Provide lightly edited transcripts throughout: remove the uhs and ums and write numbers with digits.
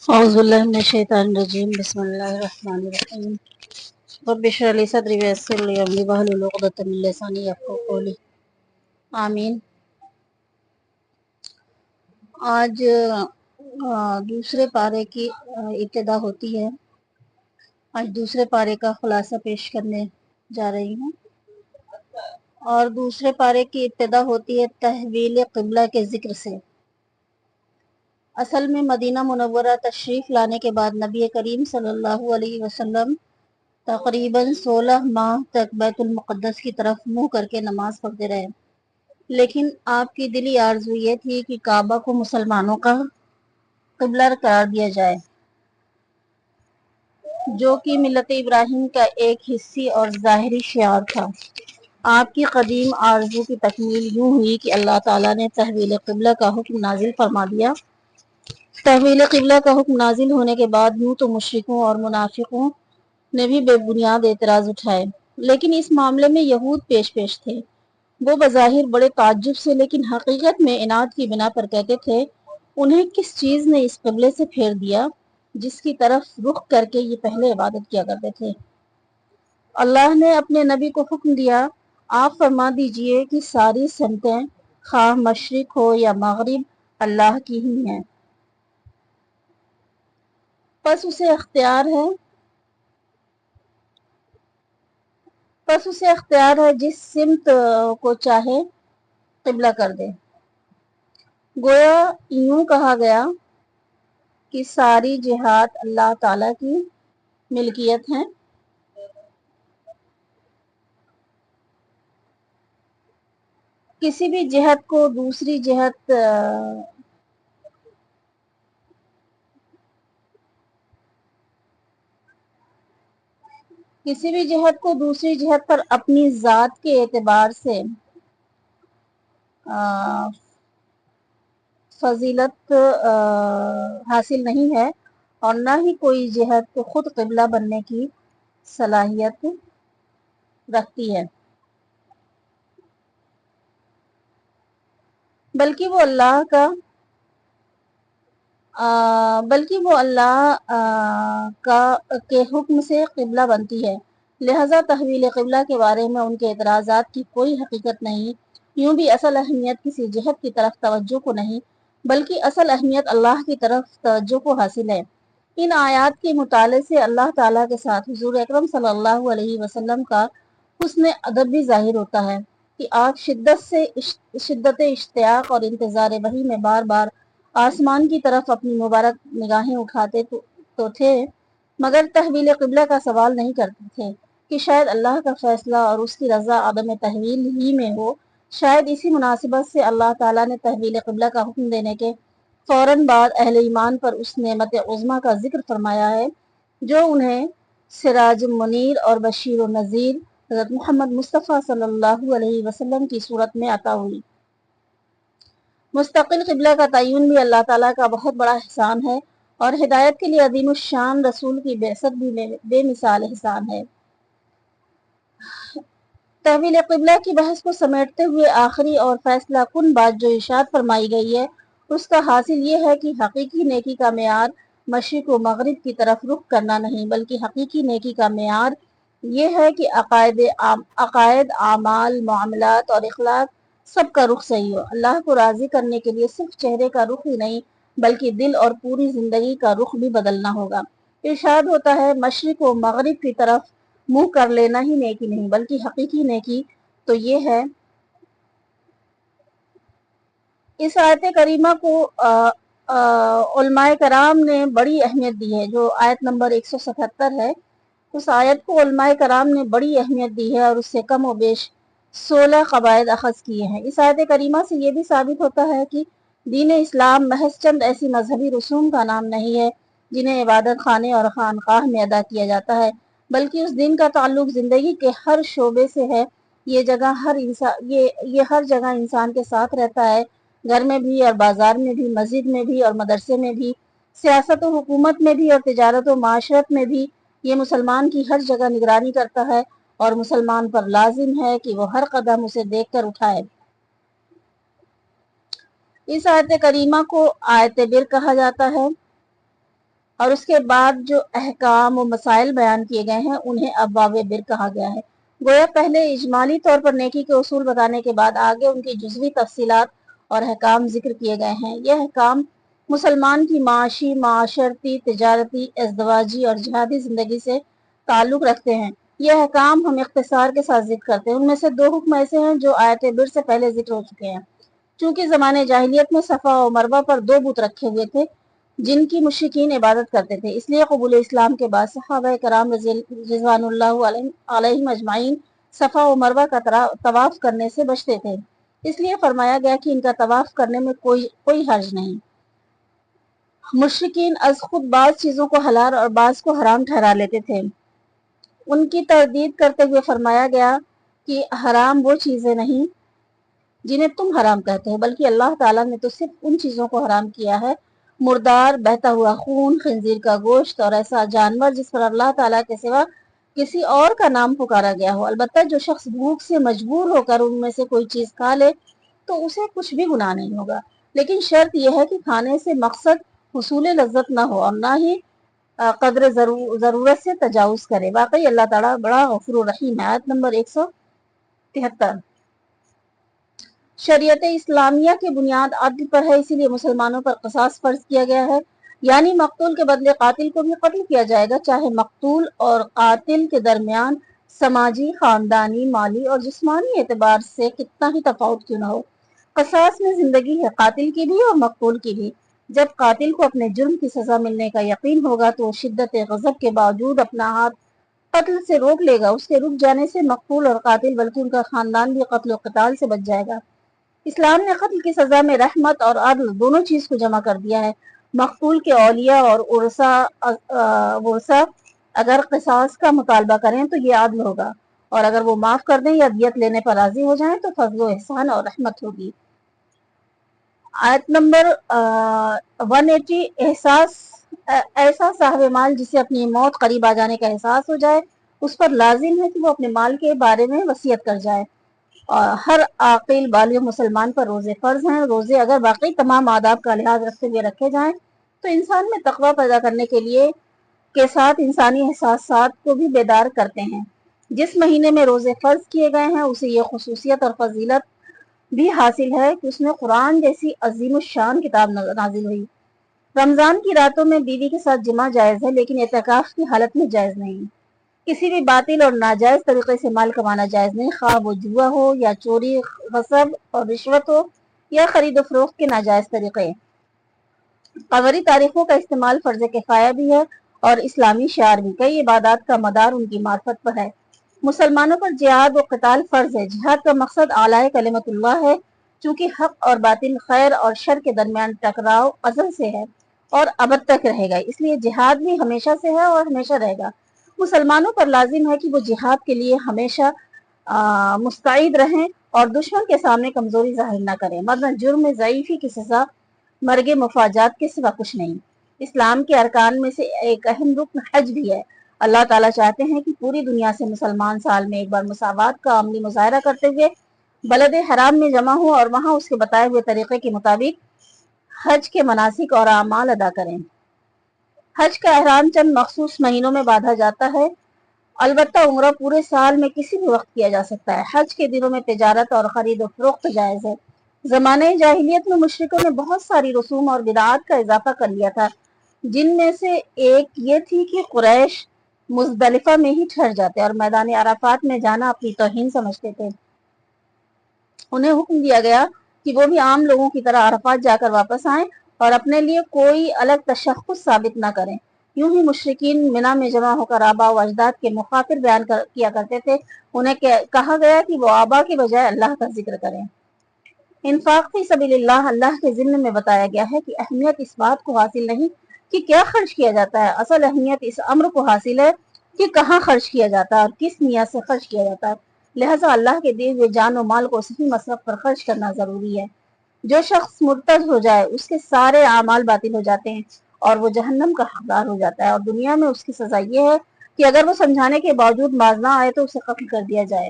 أعوذ بالله من الشيطان الرجيم بسم الله الرحمن الرحيم رب اشرح لي صدري ويسر لي أمري واحلل عقدة من لساني يفقهوا قولي آمین۔ آج دوسرے پارے کی ابتدا ہوتی ہے۔ آج دوسرے پارے کا خلاصہ پیش کرنے جا رہی ہوں، اور دوسرے پارے کی ابتدا ہوتی ہے تحویل قبلہ کے ذکر سے۔ اصل میں مدینہ منورہ تشریف لانے کے بعد نبی کریم صلی اللہ علیہ وسلم تقریباً 16 ماہ تک بیت المقدس کی طرف منہ کر کے نماز پڑھتے رہے، لیکن آپ کی دلی آرزو یہ تھی کہ کعبہ کو مسلمانوں کا قبلہ قرار دیا جائے، جو کہ ملت ابراہیم کا ایک حصی اور ظاہری شعار تھا۔ آپ کی قدیم آرزو کی تکمیل یوں ہوئی کہ اللہ تعالیٰ نے تحویل قبلہ کا حکم نازل فرما دیا۔ تحویل قبلہ کا حکم نازل ہونے کے بعد یوں تو مشرکوں اور منافقوں نے بھی بے بنیاد اعتراض اٹھائے، لیکن اس معاملے میں یہود پیش تھے۔ وہ بظاہر بڑے تعجب سے لیکن حقیقت میں عناد کی بنا پر کہتے تھے، انہیں کس چیز نے اس قبلے سے پھیر دیا جس کی طرف رخ کر کے یہ پہلے عبادت کیا کرتے تھے۔ اللہ نے اپنے نبی کو حکم دیا، آپ فرما دیجئے کہ ساری سمتیں خواہ مشرق ہو یا مغرب اللہ کی ہی ہیں، پس اسے اختیار ہے جس سمت کو چاہے قبلہ کر دے۔ گویا یوں کہا گیا کہ ساری جہات اللہ تعالیٰ کی ملکیت ہیں، کسی بھی جہت کو دوسری جہت پر اپنی ذات کے اعتبار سے فضیلت حاصل نہیں ہے، اور نہ ہی کوئی جہت خود قبلہ بننے کی صلاحیت رکھتی ہے، بلکہ وہ اللہ کے حکم سے قبلہ بنتی ہے۔ لہذا تحویل قبلہ کے بارے میں ان کے اعتراضات کی کوئی حقیقت نہیں۔ یوں بھی اصل اہمیت کسی جہت کی طرف توجہ کو نہیں، بلکہ اصل اہمیت اللہ کی طرف توجہ کو حاصل ہے۔ ان آیات کے مطالعے سے اللہ تعالیٰ کے ساتھ حضور اکرم صلی اللہ علیہ وسلم کا حسن ادب بھی ظاہر ہوتا ہے کہ آپ شدت اشتیاق اور انتظار وحی میں بار بار آسمان کی طرف اپنی مبارک نگاہیں اٹھاتے تو تھے، مگر تحویل قبلہ کا سوال نہیں کرتے تھے کہ شاید اللہ کا فیصلہ اور اس کی رضا عدم تحویل ہی میں ہو۔ شاید اسی مناسبت سے اللہ تعالیٰ نے تحویل قبلہ کا حکم دینے کے فوراً بعد اہل ایمان پر اس نعمت عظمیٰ کا ذکر فرمایا ہے جو انہیں سراج منیر اور بشیر و نذیر حضرت محمد مصطفیٰ صلی اللہ علیہ وسلم کی صورت میں عطا ہوئی۔ مستقل قبلہ کا تعین بھی اللہ تعالیٰ کا بہت بڑا احسان ہے، اور ہدایت کے لیے عظیم الشان رسول کی بعثت بھی بے مثال احسان ہے۔ تحویل قبلہ کی بحث کو سمیٹتے ہوئے آخری اور فیصلہ کن بات جو ارشاد فرمائی گئی ہے، اس کا حاصل یہ ہے کہ حقیقی نیکی کا معیار مشرق و مغرب کی طرف رخ کرنا نہیں، بلکہ حقیقی نیکی کا معیار یہ ہے کہ عقائد، اعمال، معاملات اور اخلاق سب کا رخ صحیح ہو۔ اللہ کو راضی کرنے کے لیے صرف چہرے کا رخ ہی نہیں بلکہ دل اور پوری زندگی کا رخ بھی بدلنا ہوگا۔ ارشاد ہوتا ہے، مشرق و مغرب کی طرف منہ کر لینا ہی نیکی نہیں، بلکہ حقیقی نیکی تو یہ ہے۔ اس آیت کریمہ کو علماء کرام نے بڑی اہمیت دی ہے، جو آیت نمبر 177 ہے، اس آیت کو علماء کرام نے بڑی اہمیت دی ہے اور اس سے کم و بیش 16 قواعد اخذ کیے ہیں۔ اس آیت کریمہ سے یہ بھی ثابت ہوتا ہے کہ دین اسلام محض چند ایسی مذہبی رسوم کا نام نہیں ہے جنہیں عبادت خانے اور خانقاہ میں ادا کیا جاتا ہے، بلکہ اس دین کا تعلق زندگی کے ہر شعبے سے ہے۔ یہ ہر جگہ انسان کے ساتھ رہتا ہے، گھر میں بھی اور بازار میں بھی، مسجد میں بھی اور مدرسے میں بھی، سیاست و حکومت میں بھی اور تجارت و معاشرت میں بھی۔ یہ مسلمان کی ہر جگہ نگرانی کرتا ہے، اور مسلمان پر لازم ہے کہ وہ ہر قدم اسے دیکھ کر اٹھائے۔ اس آیت کریمہ کو آیت بر کہا جاتا ہے۔ اور اس کے بعد جو احکام و مسائل بیان کیے گئے ہیں انہیں ابواب بر کہا گیا ہے۔ گویا پہلے اجمالی طور پر نیکی کے اصول بتانے کے بعد آگے ان کی جزوی تفصیلات اور احکام ذکر کیے گئے ہیں۔ یہ احکام مسلمان کی معاشی، معاشرتی، تجارتی، ازدواجی اور جہادی زندگی سے تعلق رکھتے ہیں۔ یہ احکام ہم اختصار کے ساتھ ذکر کرتے ہیں۔ ان میں سے 2 حکم ایسے ہیں جو آیت بر سے پہلے ذکر ہو چکے ہیں۔ چونکہ زمانے جاہلیت میں صفا و مروہ پر 2 بت رکھے ہوئے تھے جن کی مشرکین عبادت کرتے تھے، اس لیے قبول اسلام کے بعد صحابہ کرام رضوان اللہ علیہم اجمعین صفا و مروہ کا طواف کرنے سے بچتے تھے، اس لیے فرمایا گیا کہ ان کا طواف کرنے میں کوئی حرج نہیں۔ مشرکین از خود بعض چیزوں کو حلال اور بعض کو حرام ٹھہرا لیتے تھے، ان کی تردید کرتے ہوئے فرمایا گیا کہ حرام وہ چیزیں نہیں جنہیں تم حرام کہتے ہو، بلکہ اللہ تعالیٰ نے تو صرف ان چیزوں کو حرام کیا ہے: مردار، بہتا ہوا خون، خنزیر کا گوشت اور ایسا جانور جس پر اللہ تعالیٰ کے سوا کسی اور کا نام پکارا گیا ہو۔ البتہ جو شخص بھوک سے مجبور ہو کر ان میں سے کوئی چیز کھا لے تو اسے کچھ بھی گناہ نہیں ہوگا، لیکن شرط یہ ہے کہ کھانے سے مقصد حصول لذت نہ ہو اور نہ ہی قدر ضرورت سے تجاوز کرے۔ واقعی اللہ تعالیٰ بڑا غفور الرحیم ہے۔ آیت نمبر 173۔ شریعت اسلامیہ کی بنیاد عدل پر ہے، اسی لیے مسلمانوں پر قصاص فرض کیا گیا ہے، یعنی مقتول کے بدلے قاتل کو بھی قتل کیا جائے گا، چاہے مقتول اور قاتل کے درمیان سماجی، خاندانی، مالی اور جسمانی اعتبار سے کتنا ہی تفاوت کیوں نہ ہو۔ قصاص میں زندگی ہے، قاتل کی بھی اور مقتول کی بھی۔ جب قاتل کو اپنے جرم کی سزا ملنے کا یقین ہوگا تو وہ شدت غضب کے باوجود اپنا ہاتھ قتل سے روک لے گا۔ اس کے رک جانے سے مقتول اور قاتل بلکہ ان کا خاندان بھی قتل و قتال سے بچ جائے گا۔ اسلام نے قتل کی سزا میں رحمت اور عدل دونوں چیز کو جمع کر دیا ہے۔ مقتول کے اولیاء اور ورثہ اگر قصاص کا مطالبہ کریں تو یہ عدل ہوگا، اور اگر وہ معاف کر دیں یا دیت لینے پر راضی ہو جائیں تو فضل و احسان اور رحمت ہوگی۔ آیت نمبر 180۔ ایسا صاحب مال جسے اپنی موت قریب آ جانے کا احساس ہو جائے اس پر لازم ہے کہ وہ اپنے مال کے بارے میں وصیت کر جائے، اور ہر عاقل بالغ مسلمان پر روزے فرض ہیں۔ روزے اگر واقعی تمام آداب کا لحاظ رکھتے ہوئے رکھے جائیں تو انسان میں تقویٰ پیدا کرنے کے ساتھ انسانی احساسات کو بھی بیدار کرتے ہیں۔ جس مہینے میں روزے فرض کیے گئے ہیں اسے یہ خصوصیت اور فضیلت بھی حاصل ہے کہ اس میں قرآن جیسی عظیم الشان کتاب نازل ہوئی۔ رمضان کی راتوں میں بیوی کے ساتھ جمع جائز ہے، لیکن اعتکاف کی حالت میں جائز نہیں۔ کسی بھی باطل اور ناجائز طریقے سے مال کمانا جائز نہیں، خواہ وہ جوا ہو یا چوری، غصب اور رشوت ہو یا خرید و فروخت کے ناجائز طریقے۔ قمری تاریخوں کا استعمال فرض کفایہ بھی ہے اور اسلامی شعار بھی۔ کئی عبادات کا مدار ان کی معرفت پر ہے۔ مسلمانوں پر جہاد و قتال فرض ہے۔ جہاد کا مقصد اعلیٰ کلمت اللہ ہے، چونکہ حق اور باطل، خیر اور شر کے درمیان ٹکراؤ ازل سے ہے اور ابد تک رہے گا، اس لیے جہاد بھی ہمیشہ سے ہے اور ہمیشہ رہے گا۔ مسلمانوں پر لازم ہے کہ وہ جہاد کے لیے ہمیشہ مستعد رہیں اور دشمن کے سامنے کمزوری ظاہر نہ کریں، ورنہ جرم ضعیفی کی سزا مرگ مفاجات کے سوا کچھ نہیں۔ اسلام کے ارکان میں سے ایک اہم رکن حج بھی ہے۔ اللہ تعالیٰ چاہتے ہیں کہ پوری دنیا سے مسلمان سال میں ایک بار مساوات کا عملی مظاہرہ کرتے ہوئے بلد حرام میں جمع ہوں اور وہاں اس کے بتائے ہوئے طریقے کے مطابق حج کے مناسک اور اعمال ادا کریں۔ حج کا احرام چند مخصوص مہینوں میں باندھا جاتا ہے، البتہ عمرہ پورے سال میں کسی بھی وقت کیا جا سکتا ہے۔ حج کے دنوں میں تجارت اور خرید و فروخت جائز ہے۔ زمانہ جاہلیت میں مشرکوں نے بہت ساری رسوم اور بدعات کا اضافہ کر لیا تھا، جن میں سے ایک یہ تھی کہ قریش مزدلفہ میں ہی ٹھہر جاتے اور میدان عرفات میں جانا اپنی توہین سمجھتے تھے۔ انہیں حکم دیا گیا کہ وہ بھی عام لوگوں کی طرح عرفات جا کر واپس آئیں اور اپنے لیے کوئی الگ تشخص ثابت نہ کریں۔ یوں ہی مشرکین منا میں جمع ہو کر آبا و اجداد کے مخاطر بیان کیا کرتے تھے۔ انہیں کہا گیا کہ وہ آبا کے بجائے اللہ کا ذکر کریں۔ انفاق فی سبیل اللہ کے ضمن میں بتایا گیا ہے کہ اہمیت اس بات کو حاصل نہیں کہ کیا خرچ کیا جاتا ہے، اصل اہمیت اس امر کو حاصل ہے کہ کہاں خرچ کیا جاتا ہے اور کس نیت سے خرچ کیا جاتا ہے۔ لہٰذا اللہ کے دیے ہوئے جان و مال کو صحیح مصرف پر خرچ کرنا ضروری ہے۔ جو شخص مرتد ہو جائے اس کے سارے اعمال باطل ہو جاتے ہیں اور وہ جہنم کا حقدار ہو جاتا ہے، اور دنیا میں اس کی سزا یہ ہے کہ اگر وہ سمجھانے کے باوجود باز نہ آئے تو اسے قتل کر دیا جائے۔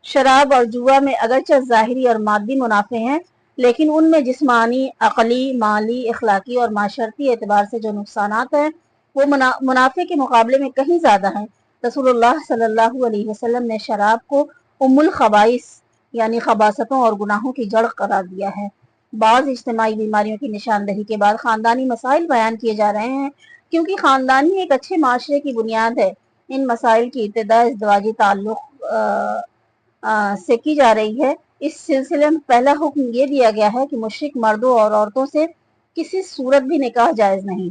شراب اور جوا میں اگرچہ ظاہری اور مادی منافع ہیں، لیکن ان میں جسمانی، عقلی، مالی، اخلاقی اور معاشرتی اعتبار سے جو نقصانات ہیں وہ منافع کے مقابلے میں کہیں زیادہ ہیں۔ رسول اللہ صلی اللہ علیہ وسلم نے شراب کو ام الخبائث یعنی خباثتوں اور گناہوں کی جڑ قرار دیا ہے۔ بعض اجتماعی بیماریوں کی نشاندہی کے بعد خاندانی مسائل بیان کیے جا رہے ہیں، کیونکہ خاندانی ایک اچھے معاشرے کی بنیاد ہے۔ ان مسائل کی ابتدا ازدواجی تعلق سے کی جا رہی ہے۔ اس سلسلے میں پہلا حکم یہ دیا گیا ہے کہ مشرک مردوں اور عورتوں سے کسی صورت بھی نکاح جائز نہیں۔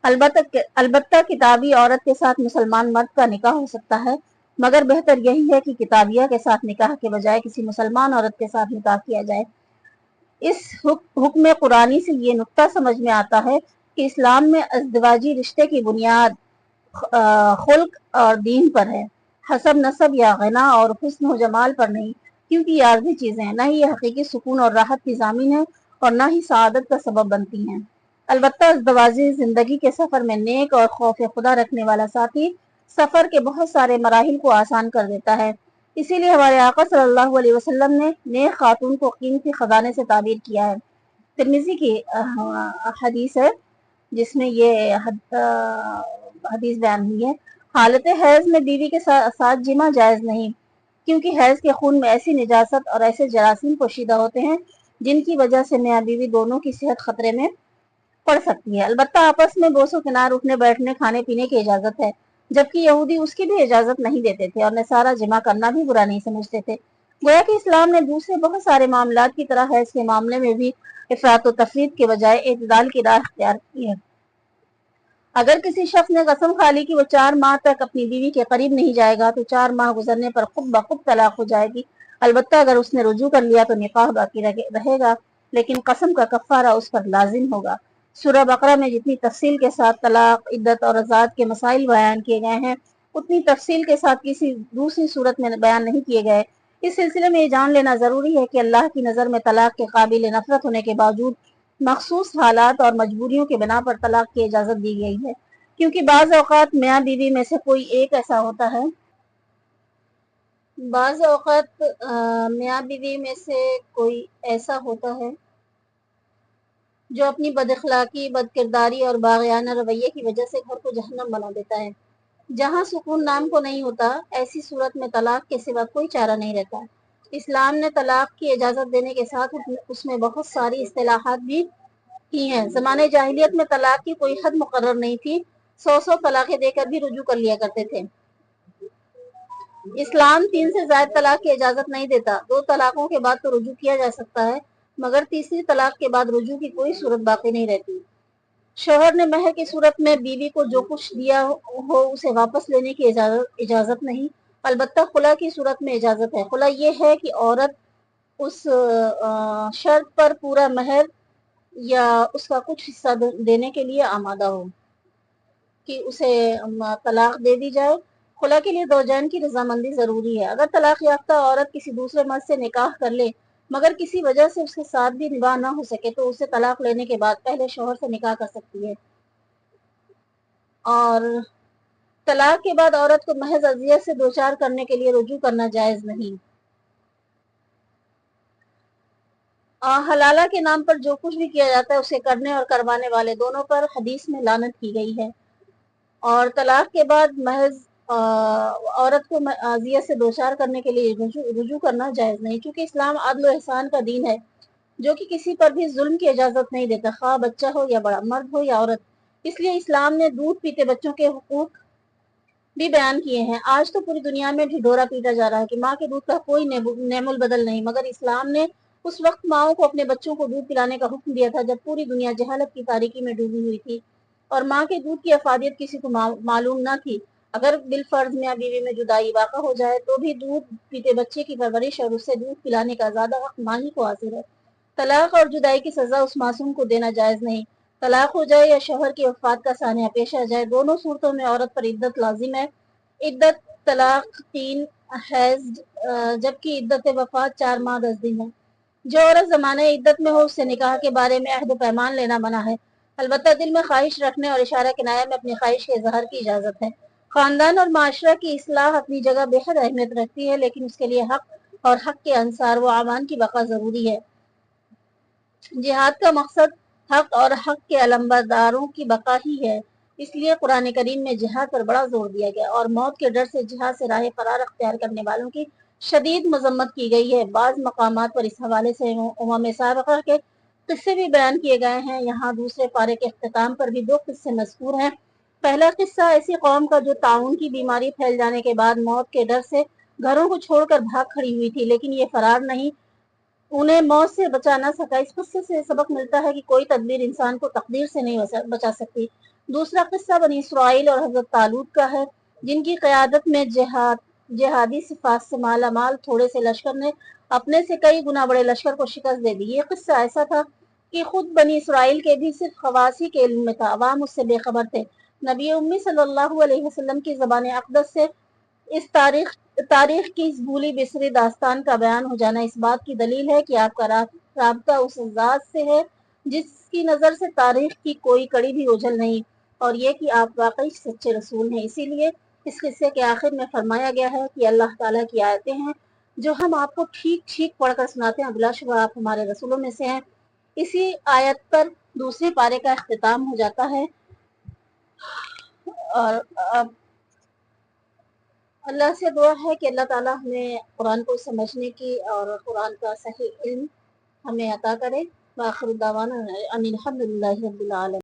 البتہ کتابی عورت کے ساتھ مسلمان مرد کا نکاح ہو سکتا ہے، مگر بہتر یہی ہے کہ کتابیہ کے ساتھ نکاح کے بجائے کسی مسلمان عورت کے ساتھ نکاح کیا جائے۔ اس حکم قرآنی سے یہ نقطہ سمجھ میں آتا ہے کہ اسلام میں ازدواجی رشتے کی بنیاد خلق اور دین پر ہے، حسب نسب یا غنا اور حسن و جمال پر نہیں، کیونکہ یہ عارضی چیزیں ہیں، نہ ہی یہ حقیقی سکون اور راحت کی ضامن ہے اور نہ ہی سعادت کا سبب بنتی ہیں۔ البتہ ازدواجی زندگی کے سفر میں نیک اور خوف خدا رکھنے والا ساتھی سفر کے بہت سارے مراحل کو آسان کر دیتا ہے۔ اسی لیے ہمارے آقا صلی اللہ علیہ وسلم نے نیک خاتون کو قیمتی خزانے سے تعبیر کیا ہے۔ ترمذی کی حدیث ہے جس میں یہ حدیث بیان ہوئی ہے، حالت حیض میں بیوی کے ساتھ جمع جائز نہیں، کیونکہ حیض کے خون میں ایسی نجاست اور ایسے جراثیم پوشیدہ ہوتے ہیں جن کی وجہ سے میاں بیوی دونوں کی صحت خطرے میں پڑ سکتی ہے۔ البتہ آپس میں بوس و کنار اٹھنے بیٹھنے کھانے پینے کی اجازت ہے، جبکہ یہودی اس کی بھی اجازت نہیں دیتے تھے اور نصارہ جمع کرنا بھی برا نہیں سمجھتے تھے۔ گویا کہ اسلام نے دوسرے بہت سارے معاملات کی طرح حیض کے معاملے میں بھی افراط و تفریط کے بجائے اعتدال کی راہ اختیار کی ہے۔ اگر کسی شخص نے قسم کھا لی کہ وہ 4 ماہ تک اپنی بیوی کے قریب نہیں جائے گا تو 4 ماہ گزرنے پر خود بخود طلاق ہو جائے گی۔ البتہ اگر اس نے رجوع کر لیا تو نکاح باقی رہے گا، لیکن قسم کا کفارہ اس پر لازم ہوگا۔ سورہ بقرہ میں جتنی تفصیل کے ساتھ طلاق، عدت اور رضاعت کے مسائل بیان کیے گئے ہیں، اتنی تفصیل کے ساتھ کسی دوسری صورت میں بیان نہیں کیے گئے۔ اس سلسلے میں یہ جان لینا ضروری ہے کہ اللہ کی نظر میں طلاق کے قابل نفرت ہونے کے باوجود مخصوص حالات اور مجبوریوں کے بنا پر طلاق کی اجازت دی گئی ہے، کیونکہ بعض اوقات میاں بیوی میں سے کوئی ایک ایسا ہوتا ہے جو اپنی بد اخلاقی، بد کرداری اور باغیانہ رویے کی وجہ سے گھر کو جہنم بنا دیتا ہے۔ جہاں سکون نام کو نہیں ہوتا، ایسی صورت میں طلاق کے سوا کوئی چارہ نہیں رہتا۔ اسلام نے طلاق کی اجازت دینے کے ساتھ اس میں بہت ساری اصطلاحات بھی کی ہیں۔ زمانے جاہلیت میں طلاق کی کوئی حد مقرر نہیں تھی، 100 طلاقیں دے کر بھی رجوع کر لیا کرتے تھے۔ اسلام 3 سے زائد طلاق کی اجازت نہیں دیتا۔ 2 طلاقوں کے بعد تو رجوع کیا جا سکتا ہے، مگر تیسری طلاق کے بعد رجوع کی کوئی صورت باقی نہیں رہتی۔ شوہر نے مہر کی صورت میں بیوی کو جو کچھ دیا ہو اسے واپس لینے کی اجازت نہیں، البتہ خلا کی صورت میں اجازت ہے۔ خلا یہ ہے کہ عورت اس شرط پر پورا مہر یا اس کا کچھ حصہ دینے کے لیے آمادہ ہو کہ اسے طلاق دے دی جائے۔ خلا کے لیے زوجین کی رضامندی ضروری ہے۔ اگر طلاق یافتہ عورت کسی دوسرے مرد سے نکاح کر لے مگر کسی وجہ سے اس کے ساتھ بھی نباہ نہ ہو سکے تو اسے طلاق لینے کے بعد پہلے شوہر سے نکاح کر سکتی ہے، اور طلاق کے بعد عورت کو محض اذیت سے دوچار کرنے کے لیے رجوع کرنا جائز نہیں۔ حلالہ کے نام پر جو کچھ بھی کیا جاتا ہے اسے کرنے اور کروانے والے دونوں پر حدیث میں لعنت کی گئی ہے، اور طلاق کے بعد محض عورت کو اذیت سے دوچار کرنے کے لیے رجوع کرنا جائز نہیں، کیونکہ اسلام عدل و احسان کا دین ہے جو کہ کسی پر بھی ظلم کی اجازت نہیں دیتا، خواہ بچہ ہو یا بڑا، مرد ہو یا عورت۔ اس لیے اسلام نے دودھ پیتے بچوں کے حقوق بھی بیان کیے ہیں۔ آج تو پوری دنیا میں ڈھڈورا پیٹا جا رہا ہے کہ ماں کے دودھ کا کوئی نعم البدل نہیں، مگر اسلام نے اس وقت ماؤں کو اپنے بچوں کو دودھ پلانے کا حکم دیا تھا جب پوری دنیا جہالت کی تاریکی میں ڈوبی ہوئی تھی اور ماں کے دودھ کی افادیت کسی کو معلوم نہ تھی۔ اگر بالفرض میاں بیوی میں جدائی واقع ہو جائے تو بھی دودھ پیتے بچے کی پرورش اور اسے دودھ پلانے کا زیادہ حق ماں ہی کو حاصل ہے۔ طلاق اور جدائی کی سزا اس معصوم کو دینا جائز نہیں۔ طلاق ہو جائے یا شوہر کی وفات کا سانحہ پیش آ جائے، دونوں صورتوں میں عورت پر عدت لازم ہے۔ عدت طلاق 3 حیض، جبکہ عدت وفات 4 ماہ 10 دن ہے۔ جو عورت زمانہ عدت میں ہو اس سے نکاح کے بارے میں عہد و پیمان لینا منع ہے، البتہ دل میں خواہش رکھنے اور اشارہ کنایہ میں اپنی خواہش کے اظہار کی اجازت ہے۔ خاندان اور معاشرہ کی اصلاح اپنی جگہ بے حد اہمیت رکھتی ہے، لیکن اس کے لیے حق اور حق کے انصار و اعوان کی بقا ضروری ہے۔ جہاد کا مقصد حق اور حق کے علمبرداروں کی بقا ہی ہے۔ اس لیے قرآن کریم میں جہاد پر بڑا زور دیا گیا اور موت کے ڈر سے جہاد سے راہ فرار اختیار کرنے والوں کی شدید مذمت کی گئی ہے۔ بعض مقامات پر اس حوالے سے امم سابقہ کے قصے بھی بیان کیے گئے ہیں۔ یہاں دوسرے پارے کے اختتام پر بھی 2 قصے مذکور ہیں۔ پہلا قصہ ایسی قوم کا جو طاعون کی بیماری پھیل جانے کے بعد موت کے ڈر سے گھروں کو چھوڑ کر بھاگ کھڑی ہوئی تھی، لیکن یہ فرار نہیں انہیں موت سے بچا نہ سکا۔ اس قصے سے سبق ملتا ہے کہ کوئی تدبیر انسان کو تقدیر سے نہیں بچا سکتی۔ دوسرا قصہ بنی اسرائیل اور حضرت طالوت کا ہے، جن کی قیادت میں جہادی صفات سے مالا مال تھوڑے سے لشکر نے اپنے سے کئی گنا بڑے لشکر کو شکست دے دی۔ یہ قصہ ایسا تھا کہ خود بنی اسرائیل کے بھی صرف خواص ہی کے علم میں تھا، عوام اس سے بے خبر تھے۔ نبی امی صلی اللہ علیہ وسلم کی زبان اقدس سے اس تاریخ کی اس بھولی بسری داستان کا بیان ہو جانا اس بات کی دلیل ہے کہ آپ کا رابطہ اس ذات سے ہے جس کی نظر سے تاریخ کی کوئی کڑی بھی اوجھل نہیں، اور یہ کہ آپ واقعی سچے رسول ہیں۔ اسی لیے اس قصے کے آخر میں فرمایا گیا ہے کہ اللہ تعالیٰ کی آیتیں ہیں جو ہم آپ کو ٹھیک ٹھیک پڑھ کر سناتے ہیں، بلا شبہ آپ ہمارے رسولوں میں سے ہیں۔ اسی آیت پر دوسرے پارے کا اختتام ہو جاتا ہے، اور اللہ سے دعا ہے کہ اللہ تعالیٰ ہمیں قرآن کو سمجھنے کی اور قرآن کا صحیح علم ہمیں عطا کرے۔ وآخر دعوانا ان الحمد للہ رب العالمین۔